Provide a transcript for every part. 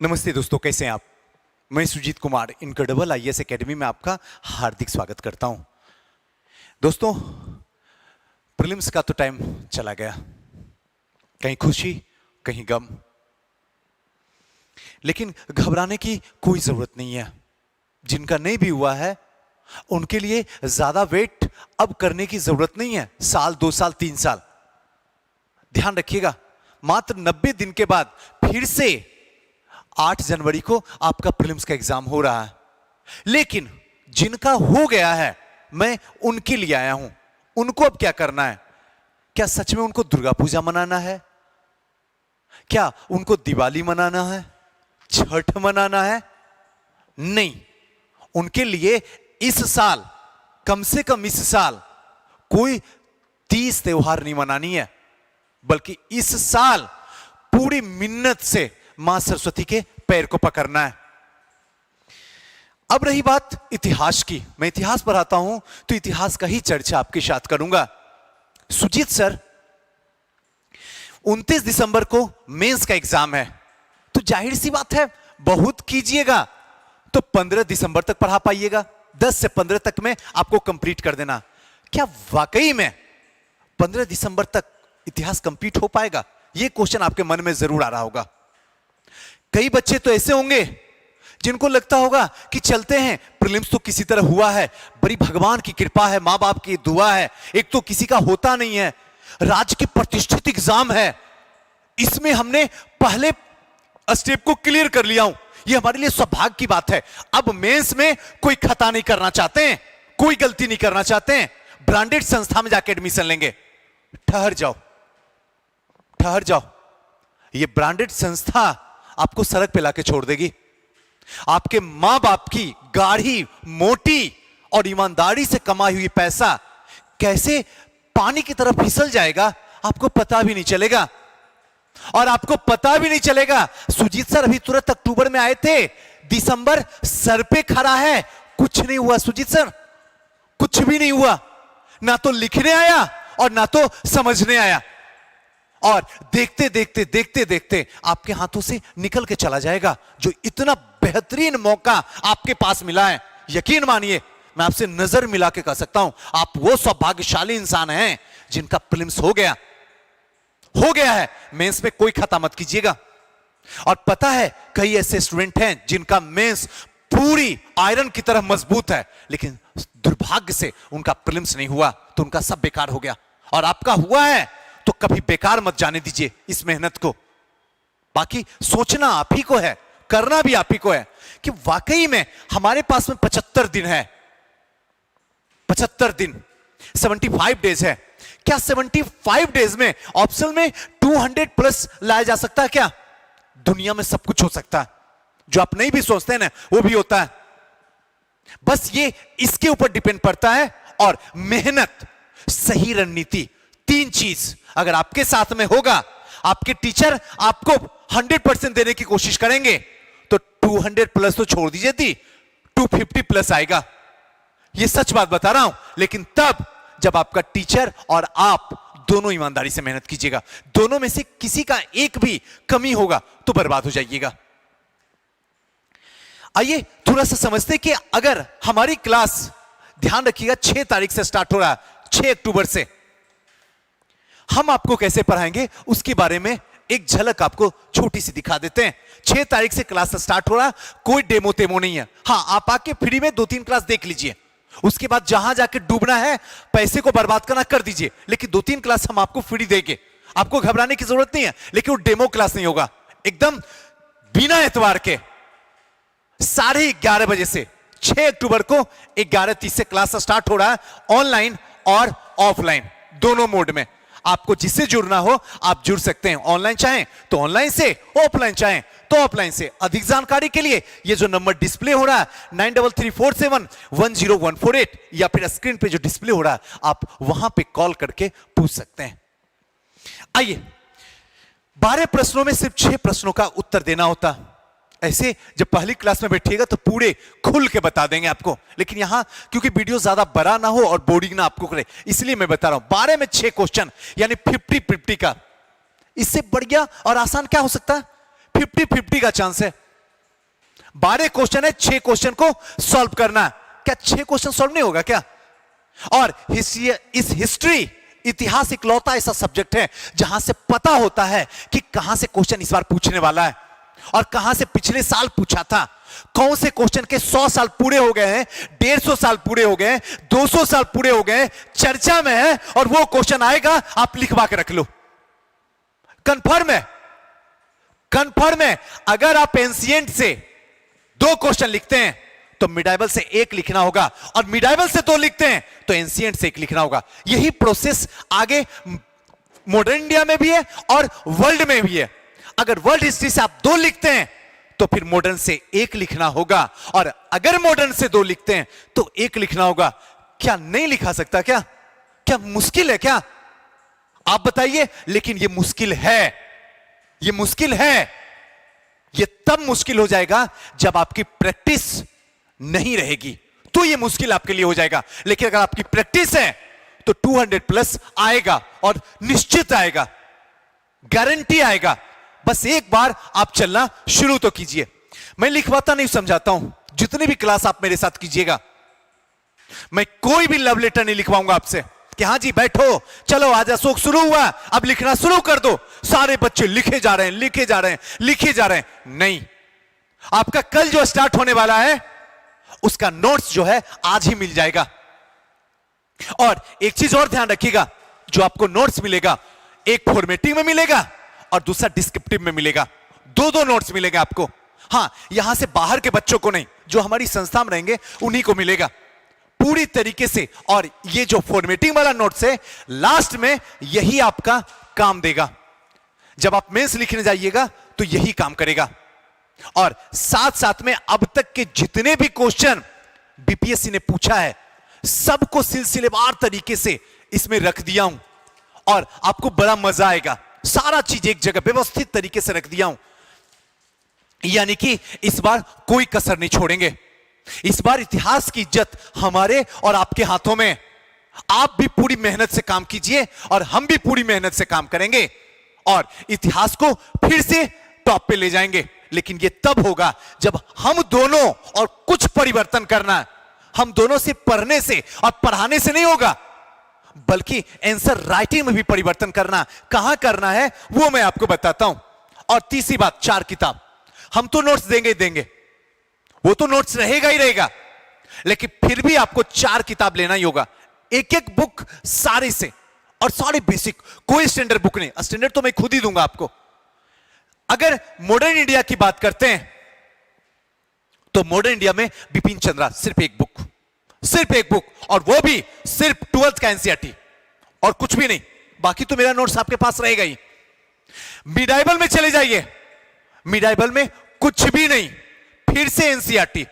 नमस्ते दोस्तों, कैसे हैं आप। मैं Sujeet Kumar incredible IAS academy में आपका हार्दिक स्वागत करता हूं। दोस्तों, प्रीलिम्स का तो टाइम चला गया, कहीं खुशी कहीं गम, लेकिन घबराने की कोई जरूरत नहीं है। जिनका नहीं भी हुआ है उनके लिए ज्यादा वेट अब करने की जरूरत नहीं है। साल, 2 साल, 3 साल, ध्यान रखिएगा। मात्र 90 दिन के बाद फिर से 8 जनवरी को आपका प्रीलिम्स का एग्जाम हो रहा है। लेकिन जिनका हो गया है, मैं उनके लिए आया हूं। उनको अब क्या करना है? क्या सच में उनको दुर्गा पूजा मनाना है? क्या उनको दिवाली मनाना है, छठ मनाना है? नहीं, उनके लिए इस साल, कम से कम इस साल कोई 30 त्योहार नहीं मनानी है, बल्कि इस साल पूरी मिन्नत से मां सरस्वती के पैर को पकड़ना है। अब रही बात इतिहास की, मैं इतिहास पढ़ाता हूं तो इतिहास का ही चर्चा आपके साथ करूंगा। सुजीत सर, 29 दिसंबर को मेंस का एग्जाम है, तो जाहिर सी बात है बहुत कीजिएगा तो 15 दिसंबर तक पढ़ा पाइएगा। 10 से 15 तक में आपको कंप्लीट कर देना। क्या वाकई में 15 दिसंबर तक इतिहास कंप्लीट हो पाएगा? यह क्वेश्चन आपके मन में जरूर आ रहा होगा। कई बच्चे तो ऐसे होंगे जिनको लगता होगा कि चलते हैं, प्रीलिम्स तो किसी तरह हुआ है, बड़ी भगवान की कृपा है, मां बाप की दुआ है, एक तो किसी का होता नहीं है, राज्य की प्रतिष्ठित एग्जाम है, इसमें हमने पहले स्टेप को क्लियर कर लिया हूं, यह हमारे लिए सौभाग्य की बात है। अब मेंस में कोई खता नहीं करना चाहते हैं, कोई गलती नहीं करना चाहते हैं, ब्रांडेड संस्था में जाके एडमिशन लेंगे। ठहर जाओ, ठहर जाओ। यह ब्रांडेड संस्था आपको सड़क पे लाके छोड़ देगी। आपके मां बाप की गाढ़ी, मोटी और ईमानदारी से कमाई हुई पैसा कैसे पानी की तरफ फिसल जाएगा, आपको पता भी नहीं चलेगा। और आपको पता भी नहीं चलेगा। सुजीत सर अभी तुरंत अक्टूबर में आए थे, दिसंबर सर पे खड़ा है, कुछ नहीं हुआ सुजीत सर, कुछ भी नहीं हुआ। ना तो लिखने आया और ना तो समझने आया, और देखते देखते देखते देखते आपके हाथों से निकल के चला जाएगा जो इतना बेहतरीन मौका आपके पास मिला है। यकीन मानिए, मैं आपसे नजर मिला के कह सकता हूं, आप वो सौभाग्यशाली इंसान हैं जिनका प्रीलिम्स हो गया है। मेंस में कोई खता मत कीजिएगा। और पता है, कई ऐसे स्टूडेंट हैं जिनका मेंस पूरी आयरन की तरह मजबूत है, लेकिन दुर्भाग्य से उनका प्रीलिम्स नहीं हुआ, तो उनका सब बेकार हो गया। और आपका हुआ है तो कभी बेकार मत जाने दीजिए इस मेहनत को। बाकी सोचना आप ही को है, करना भी आप ही को है कि वाकई में हमारे पास में 75 दिन है, 75 दिन, 75 डेज है। क्या 75 डेज में ऑप्शन में 200 प्लस लाया जा सकता है? क्या दुनिया में सब कुछ हो सकता है, जो आप नहीं भी सोचते हैं ना, वो भी होता है। बस ये इसके ऊपर डिपेंड पड़ता है, और मेहनत, सही रणनीति, 3 चीज अगर आपके साथ में होगा, आपके टीचर आपको 100% देने की कोशिश करेंगे, तो 200 प्लस तो छोड़ दीजिए थी, 250 प्लस आएगा। ये सच बात बता रहा हूं। लेकिन तब जब आपका टीचर और आप दोनों ईमानदारी से मेहनत कीजिएगा। दोनों में से किसी का एक भी कमी होगा तो बर्बाद हो जाइएगा। आइए थोड़ा सा समझते कि अगर हमारी क्लास, ध्यान रखिएगा, 6 तारीख से स्टार्ट हो रहा है, 6 अक्टूबर से हम आपको कैसे पढ़ाएंगे उसके बारे में एक झलक आपको छोटी सी दिखा देते हैं। 6 तारीख से क्लास स्टार्ट हो रहा है, कोई डेमो तेमो नहीं है। हां, आप आके फ्री में 2-3 क्लास देख लीजिए, उसके बाद जहां जाके डूबना है, पैसे को बर्बाद करना कर दीजिए, लेकिन 2-3 क्लास हम आपको फ्री देंगे। आपको घबराने की जरूरत नहीं है, लेकिन वो डेमो क्लास नहीं होगा, एकदम बिना एतवार के 11:30 बजे से 6 अक्टूबर को 11:30 से क्लास स्टार्ट हो रहा है, ऑनलाइन और ऑफलाइन दोनों मोड में। आपको जिससे जुड़ना हो आप जुड़ सकते हैं, ऑनलाइन चाहें तो ऑनलाइन से, ऑफलाइन चाहें तो ऑफलाइन से। अधिक जानकारी के लिए ये जो नंबर डिस्प्ले हो रहा है 9334710148, या फिर स्क्रीन पे जो डिस्प्ले हो रहा है आप वहां पे कॉल करके पूछ सकते हैं। आइए, 12 प्रश्नों में सिर्फ 6 प्रश्नों का उत्तर देना होता। ऐसे जब पहली क्लास में बैठिएगा तो पूरे खुल के बता देंगे आपको, लेकिन यहां क्योंकि वीडियो ज्यादा बड़ा ना हो और बोरिंग ना आपको करे, इसलिए मैं बता रहा हूं 12 में 6 क्वेश्चन, यानी 50-50 का। इससे बढ़िया और आसान क्या हो सकता है? 50-50 का चांस है। 12 क्वेश्चन है, 6 क्वेश्चन को सॉल्व करना है। क्या 6 क्वेश्चन सॉल्व नहीं होगा क्या? और इस हिस्ट्री, इतिहास इकलौता ऐसा सब्जेक्ट है जहां से पता होता है कि कहां से क्वेश्चन इस बार पूछने वाला है और कहां से पिछले साल पूछा था। कौन से क्वेश्चन के 100 साल पूरे हो गए हैं, 150 साल पूरे हो गए हैं, 200 साल पूरे हो गए हैं, चर्चा में है, और वो क्वेश्चन आएगा, आप लिखवा के रख लो। कंफर्म है, कंफर्म है। अगर आप एंशिएंट से 2 क्वेश्चन लिखते हैं तो मिडाइवल से 1 लिखना होगा, और मिडाइवल से 2 लिखते हैं तो एंशिएंट से 1 लिखना होगा। यही प्रोसेस आगे मॉडर्न इंडिया में भी है और वर्ल्ड में भी है। अगर वर्ल्ड हिस्ट्री से आप 2 लिखते हैं तो फिर मॉडर्न से 1 लिखना होगा, और अगर मॉडर्न से 2 लिखते हैं तो 1 लिखना होगा। क्या नहीं लिखा सकता? क्या क्या मुश्किल है क्या? आप बताइए। लेकिन यह मुश्किल है, यह मुश्किल है। यह तब मुश्किल हो जाएगा जब आपकी प्रैक्टिस नहीं रहेगी, तो यह मुश्किल आपके लिए हो जाएगा। लेकिन अगर आपकी प्रैक्टिस है तो 200 प्लस आएगा, और निश्चित आएगा, गारंटी आएगा। बस एक बार आप चलना शुरू तो कीजिए। मैं लिखवाता नहीं, समझाता हूं। जितनी भी क्लास आप मेरे साथ कीजिएगा, मैं कोई भी लव लेटर नहीं लिखवाऊंगा आपसे कि हाँ जी बैठो, चलो आज अशोक शुरू हुआ, अब लिखना शुरू कर दो। सारे बच्चे लिखे जा रहे हैं, लिखे जा रहे हैं, लिखे जा रहे हैं। नहीं, आपका कल जो स्टार्ट होने वाला है उसका नोट्स जो है आज ही मिल जाएगा। और एक चीज और ध्यान रखिएगा, जो आपको नोट्स मिलेगा, एक फॉर्मेटिंग में मिलेगा और दूसरा डिस्क्रिप्टिव में मिलेगा। 2 नोट्स मिलेंगे आपको। हां, यहां से बाहर के बच्चों को नहीं, जो हमारी संस्था में रहेंगे उन्हीं को मिलेगा पूरी तरीके से। और ये जो फॉर्मेटिंग वाला नोट्स है, लास्ट में यही आपका काम देगा। जब आप मेंस लिखने जाइएगा तो यही काम करेगा। और साथ साथ में अब तक के जितने भी क्वेश्चन बीपीएससी ने पूछा है, सबको सिलसिलेवार तरीके से इसमें रख दिया हूं, और आपको बड़ा मजा आएगा। सारा चीज एक जगह व्यवस्थित तरीके से रख दिया हूं। यानी कि इस बार कोई कसर नहीं छोड़ेंगे। इस बार इतिहास की इज्जत हमारे और आपके हाथों में। आप भी पूरी मेहनत से काम कीजिए और हम भी पूरी मेहनत से काम करेंगे, और इतिहास को फिर से टॉप पे ले जाएंगे। लेकिन यह तब होगा जब हम दोनों, और कुछ परिवर्तन करना है, हम दोनों से पढ़ने से और पढ़ाने से नहीं होगा, बल्कि आंसर राइटिंग में भी परिवर्तन करना। कहां करना है वो मैं आपको बताता हूं। और तीसरी बात, 4 किताब। हम तो नोट्स देंगे ही देंगे, वो तो नोट्स रहेगा ही रहेगा, लेकिन फिर भी आपको 4 किताब लेना ही होगा। एक बुक सारे से, और सारे बेसिक, कोई स्टैंडर्ड बुक नहीं। स्टैंडर्ड तो मैं खुद ही दूंगा आपको। अगर मॉडर्न इंडिया की बात करते हैं तो मॉडर्न इंडिया में बिपिन चंद्रा, सिर्फ एक बुक, सिर्फ एक बुक, और वो भी सिर्फ 12th का एनसीईआरटी, और कुछ भी नहीं। बाकी तो मेरा नोट्स आपके पास रहेगा ही। मिडाइवल में चले जाइए, मिडाइवल में कुछ भी नहीं, फिर से एनसीईआरटी।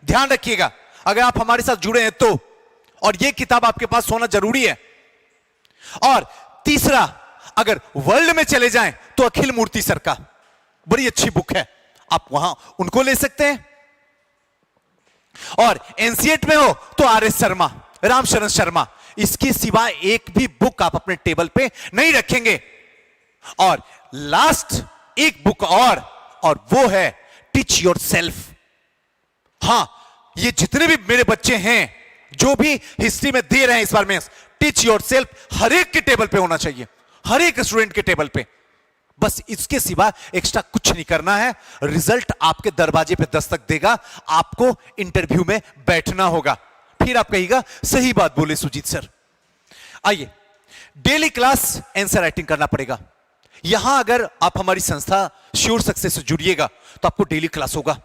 ध्यान रखिएगा, अगर आप हमारे साथ जुड़े हैं तो, और यह किताब आपके पास होना जरूरी है। और तीसरा, अगर वर्ल्ड में चले जाएं तो अखिल मूर्ति सर का बड़ी अच्छी बुक है, आप वहां उनको ले सकते हैं। और एनसीईआरटी में हो तो आर.एस. शर्मा, रामशरण शर्मा, इसके सिवा एक भी बुक आप अपने टेबल पे नहीं रखेंगे। और लास्ट एक बुक और वो है टीच योर सेल्फ। हां, ये जितने भी मेरे बच्चे हैं जो भी हिस्ट्री में दे रहे हैं इस बार में, टीच योर सेल्फ हर एक के टेबल पे होना चाहिए, हर एक स्टूडेंट के टेबल पे। बस इसके सिवा एक्स्ट्रा कुछ नहीं करना है। रिजल्ट आपके दरवाजे पे दस्तक देगा, आपको इंटरव्यू में बैठना होगा। फिर आप कहिएगा सही बात बोले सुजीत सर। आइए, डेली क्लास आंसर राइटिंग करना पड़ेगा। यहां अगर आप हमारी संस्था श्योर सक्सेस से जुड़िएगा तो आपको डेली क्लास होगा।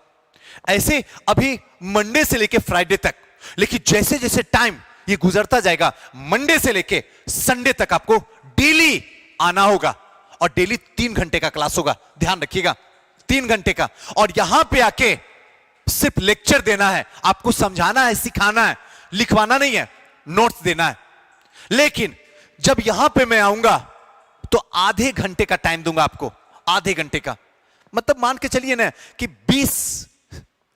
ऐसे अभी मंडे से लेके फ्राइडे तक, लेकिन जैसे जैसे टाइम ये गुजरता जाएगा, मंडे से लेके संडे तक आपको डेली आना होगा, और डेली 3 घंटे का क्लास होगा। ध्यान रखिएगा, 3 घंटे का। और यहां पे आके सिर्फ लेक्चर देना है, आपको समझाना है, सिखाना है, लिखवाना नहीं है, नोट्स देना है। लेकिन जब यहां पे मैं आऊंगा तो आधे घंटे का टाइम दूंगा आपको, आधे घंटे का। मतलब मान के चलिए ना कि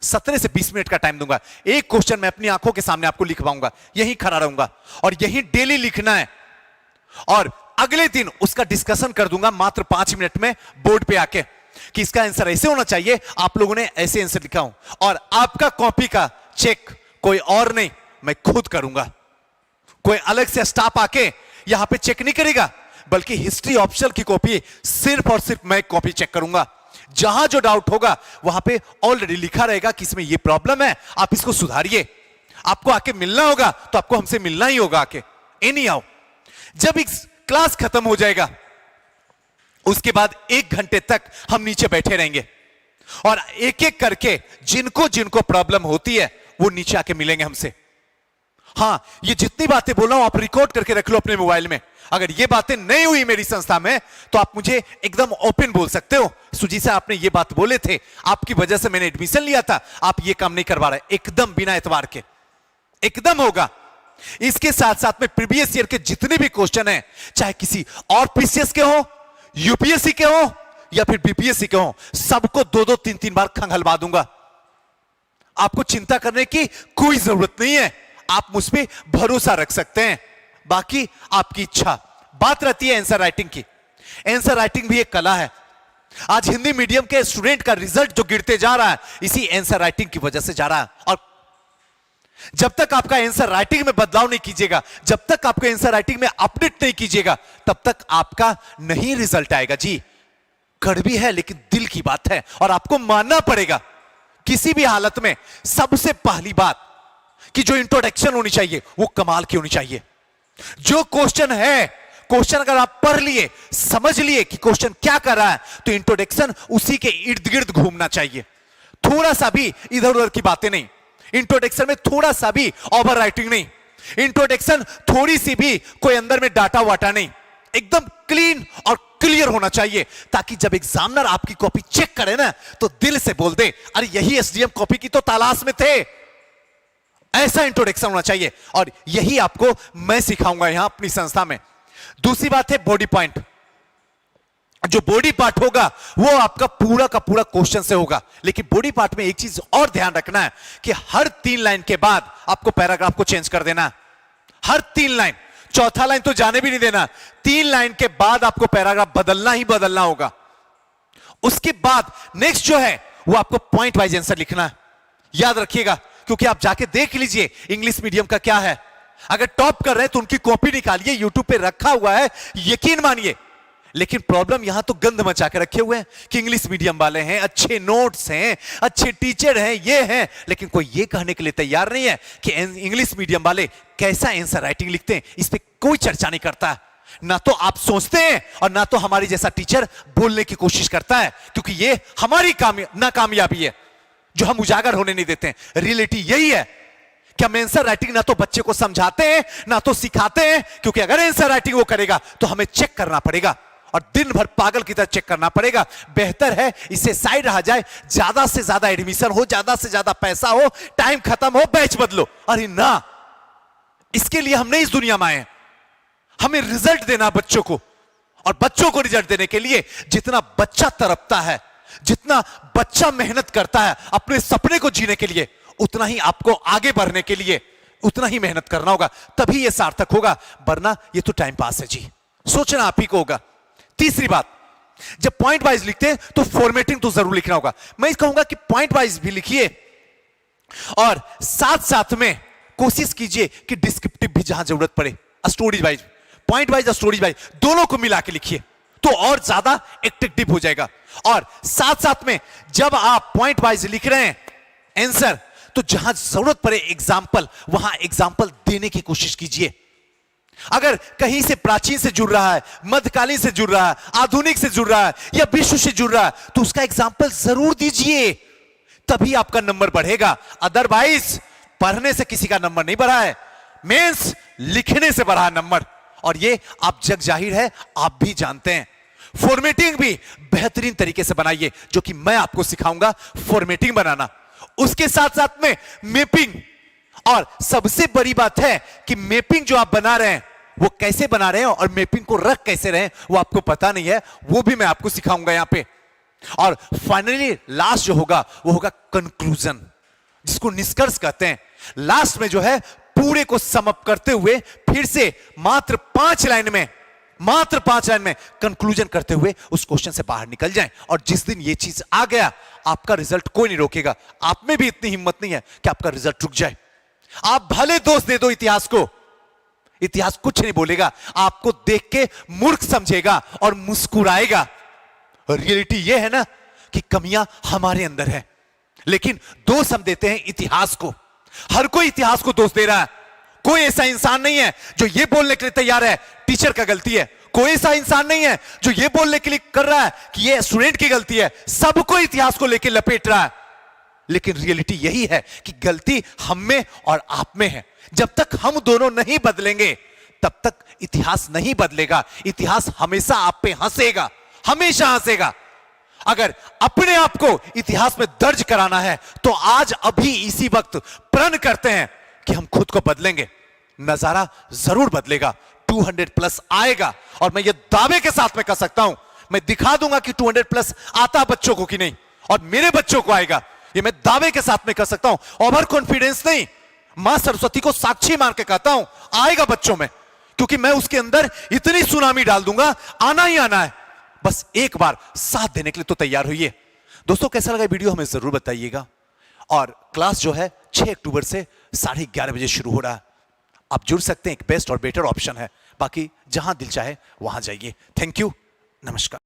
17 से 20 मिनट का टाइम दूंगा। एक क्वेश्चन मैं अपनी आंखों के सामने आपको लिखवाऊंगा, यहीं खड़ा रहूंगा, और यहीं डेली लिखना है। और अगले दिन उसका डिस्कशन कर दूंगा मात्र 5 मिनट में बोर्ड पे आके। कि इसका आंसर ऐसे होना चाहिए, आप लोगों ने ऐसे आंसर लिखा हूं, और आपका कॉपी का चेक कोई और नहीं, मैं खुद करूंगा। कोई अलग से स्टाफ आके यहां पे चेक नहीं करेगा, बल्कि हिस्ट्री ऑप्शनल की कॉपी सिर्फ और सिर्फ मैं कॉपी चेक करूंगा। जहां जो डाउट होगा वहां पे ऑलरेडी लिखा रहेगा कि इसमें ये प्रॉब्लम है, आप इसको सुधारिए। आपको आके मिलना होगा तो आपको हमसे मिलना ही होगा आके, एनी आओ। जब इस क्लास खत्म हो जाएगा उसके बाद 1 घंटे तक हम नीचे बैठे रहेंगे और एक एक करके जिनको जिनको प्रॉब्लम होती है वो नीचे आके मिलेंगे हमसे। हां, ये जितनी बातें बोल रहा हूं आप रिकॉर्ड करके रख लो अपने मोबाइल में। अगर ये बातें नहीं हुई मेरी संस्था में तो आप मुझे एकदम ओपन बोल सकते हो, सुजी से आपने ये बात बोले थे, आपकी वजह से मैंने एडमिशन लिया था, आप ये काम नहीं करवा रहे, एकदम बिना एतबार के एकदम होगा। इसके साथ साथ में प्रीवियस ईयर के जितने भी क्वेश्चन हैं, चाहे किसी और पीसीएस के हो, यूपीएससी के हो या फिर बीपीएससी के हो, सबको 2-2 3-3 बार खंगलवा दूंगा। आपको चिंता करने की कोई जरूरत नहीं है, आप मुझ पे भरोसा रख सकते हैं, बाकी आपकी इच्छा। बात रहती है आंसर राइटिंग की। आंसर राइटिंग भी एक कला है। आज हिंदी मीडियम के स्टूडेंट का रिजल्ट जो गिरते जा रहा है इसी आंसर राइटिंग की वजह से जा रहा है। और जब तक आपका आंसर राइटिंग में बदलाव नहीं कीजिएगा, जब तक आपको आंसर राइटिंग में अपडेट नहीं कीजिएगा, तब तक आपका नहीं रिजल्ट आएगा। जी, कड़वी है लेकिन दिल की बात है और आपको मानना पड़ेगा। किसी भी हालत में सबसे पहली बात कि जो इंट्रोडक्शन होनी चाहिए वो कमाल की होनी चाहिए। जो क्वेश्चन है, क्वेश्चन अगर आप पढ़ लिए, समझ लिए कि क्वेश्चन क्या कर रहा है, तो इंट्रोडक्शन उसी के इर्द गिर्द घूमना चाहिए। थोड़ा सा भी इधर उधर की बातें नहीं, इंट्रोडक्शन में थोड़ा सा भी ओवर राइटिंग नहीं, इंट्रोडक्शन थोड़ी सी भी कोई अंदर में डाटा वाटा नहीं, एकदम क्लीन और क्लियर होना चाहिए, ताकि जब एग्जामिनर आपकी कॉपी चेक करे ना तो दिल से बोल दे, अरे यही एसडीएम कॉपी की तो तलाश में थे। ऐसा इंट्रोडक्शन होना चाहिए और यही आपको मैं सिखाऊंगा यहां अपनी संस्था में। दूसरी बात है बॉडी पॉइंट। जो बॉडी पार्ट होगा वो आपका पूरा का पूरा क्वेश्चन से होगा, लेकिन बॉडी पार्ट में एक चीज और ध्यान रखना है कि हर 3 लाइन के बाद आपको पैराग्राफ को चेंज कर देना है। हर 3 लाइन, चौथा लाइन तो जाने भी नहीं देना, 3 लाइन के बाद आपको पैराग्राफ बदलना ही बदलना होगा। उसके बाद नेक्स्ट जो है वो आपको पॉइंट वाइज आंसर लिखना है। याद रखिएगा, क्योंकि आप जाके देख लीजिए इंग्लिश मीडियम का क्या है। अगर टॉप कर रहे हैं तो उनकी कॉपी निकालिए, यूट्यूब पे रखा हुआ है, यकीन मानिए। लेकिन प्रॉब्लम यहां तो गंद मचा के रखे हुए हैं कि इंग्लिश मीडियम वाले हैं, अच्छे नोट्स हैं, अच्छे टीचर हैं, ये हैं, लेकिन कोई ये कहने के लिए तैयार नहीं है कि इंग्लिश मीडियम वाले कैसा आंसर राइटिंग लिखते हैं। इस पे कोई चर्चा नहीं करता। ना तो आप सोचते हैं और ना तो हमारी जैसा टीचर बोलने की कोशिश करता है, क्योंकि ये हमारी नाकामयाबी है जो हम उजागर होने नहीं देते हैं। रियलिटी यही है कि हम आंसर राइटिंग ना तो बच्चे को समझाते हैं ना तो सिखाते हैं, क्योंकि अगर आंसर राइटिंग वो करेगा तो हमें चेक करना पड़ेगा और दिन भर पागल की तरह चेक करना पड़ेगा। बेहतर है इससे साइड रहा जाए, ज्यादा से ज्यादा एडमिशन हो, ज्यादा से ज्यादा पैसा हो, टाइम खत्म हो, बैच बदलो। अरे ना, इसके लिए हम नहीं इस दुनिया में आए। हमें रिजल्ट देना बच्चों को, और बच्चों को रिजल्ट देने के लिए जितना बच्चा तड़पता है, जितना बच्चा मेहनत करता है अपने सपने को जीने के लिए, उतना ही आपको आगे बढ़ने के लिए उतना ही मेहनत करना होगा, तभी यह सार्थक होगा। वरना ये तो टाइम पास है जी, सोचना आप ही को होगा। तीसरी बात, जब पॉइंट वाइज लिखते हैं तो फॉर्मेटिंग तो जरूर लिखना होगा। मैं कहूंगा कि पॉइंट वाइज भी लिखिए और साथ साथ में कोशिश कीजिए कि डिस्क्रिप्टिव भी जहां जरूरत पड़े, स्टोरी वाइज, पॉइंट वाइज और स्टोरी वाइज दोनों को मिला के लिखिए तो और ज्यादा एट्रैक्टिव हो जाएगा। और साथ साथ में जब आप पॉइंट वाइज लिख रहे हैं आंसर, तो जहां जरूरत पड़े एग्जाम्पल, वहां एग्जाम्पल देने की कोशिश कीजिए। अगर कहीं से प्राचीन से जुड़ रहा है, मध्यकालीन से जुड़ रहा है, आधुनिक से जुड़ रहा है या विश्व से जुड़ रहा है, तो उसका एग्जाम्पल जरूर दीजिए, तभी आपका नंबर बढ़ेगा। अदरवाइज पढ़ने से किसी का नंबर नहीं बढ़ा है, मेंस लिखने से बढ़ा नंबर, और ये आप जग जाहिर है, आप भी जानते हैं। फॉर्मेटिंग भी बेहतरीन तरीके से बनाइए, जो कि मैं आपको सिखाऊंगा फॉर्मेटिंग बनाना। उसके साथ साथ में मैपिंग, और सबसे बड़ी बात है कि मैपिंग जो आप बना रहे हैं वो कैसे बना रहे हैं और मैपिंग को रख कैसे रहे हैं वो आपको पता नहीं है, वो भी मैं आपको सिखाऊंगा यहां पे। और फाइनली लास्ट जो होगा वो होगा कंक्लूजन, जिसको निष्कर्ष कहते हैं। लास्ट में जो है पूरे को समअप करते हुए फिर से मात्र 5 लाइन में मात्र 5 लाइन में कंक्लूजन करते हुए उस क्वेश्चन से बाहर निकल जाएं। और जिस दिन ये चीज आ गया, आपका रिजल्ट कोई नहीं रोकेगा। आप में भी इतनी हिम्मत नहीं है कि आपका रिजल्ट रुक जाए। आप भले दोष दे दो इतिहास को, इतिहास कुछ नहीं बोलेगा, आपको देख के मूर्ख समझेगा और मुस्कुराएगा। रियलिटी यह है ना कि कमियां हमारे अंदर है, लेकिन दोष हम देते हैं इतिहास को। हर कोई इतिहास को दोष दे रहा है। कोई ऐसा इंसान नहीं है जो यह बोलने के लिए तैयार है टीचर का गलती है। कोई ऐसा इंसान नहीं है जो यह बोलने के लिए कर रहा है कि यह स्टूडेंट की गलती है। सबको इतिहास को लेकर लपेट रहा है, लेकिन रियलिटी यही है कि गलती हम में और आप में है। जब तक हम दोनों नहीं बदलेंगे, तब तक इतिहास नहीं बदलेगा। इतिहास हमेशा आप पे हंसेगा, हमेशा हंसेगा। अगर अपने आप को इतिहास में दर्ज कराना है, तो आज अभी इसी वक्त प्रण करते हैं कि हम खुद को बदलेंगे। नजारा जरूर बदलेगा, 200 प्लस आएगा। और मैं ये दावे के साथ में कह सकता हूं, मैं दिखा दूंगा कि 200 प्लस आता बच्चों को कि नहीं, और मेरे बच्चों को आएगा। ये मैं दावे के साथ में कह सकता हूं, ओवर कॉन्फिडेंस नहीं, मां सरस्वती को साक्षी मान के कहता हूं, आएगा बच्चों में। क्योंकि मैं उसके अंदर इतनी सुनामी डाल दूंगा, आना ही आना है। बस एक बार साथ देने के लिए तो तैयार होइए। दोस्तों, कैसा लगा वीडियो हमें जरूर बताइएगा। और क्लास जो है 6 अक्टूबर से 11:30 बजे शुरू हो रहा है। आप जुड़ सकते हैं, एक बेस्ट और बेटर ऑप्शन है। बाकी जहां दिल चाहे वहां जाइए। थैंक यू, नमस्कार।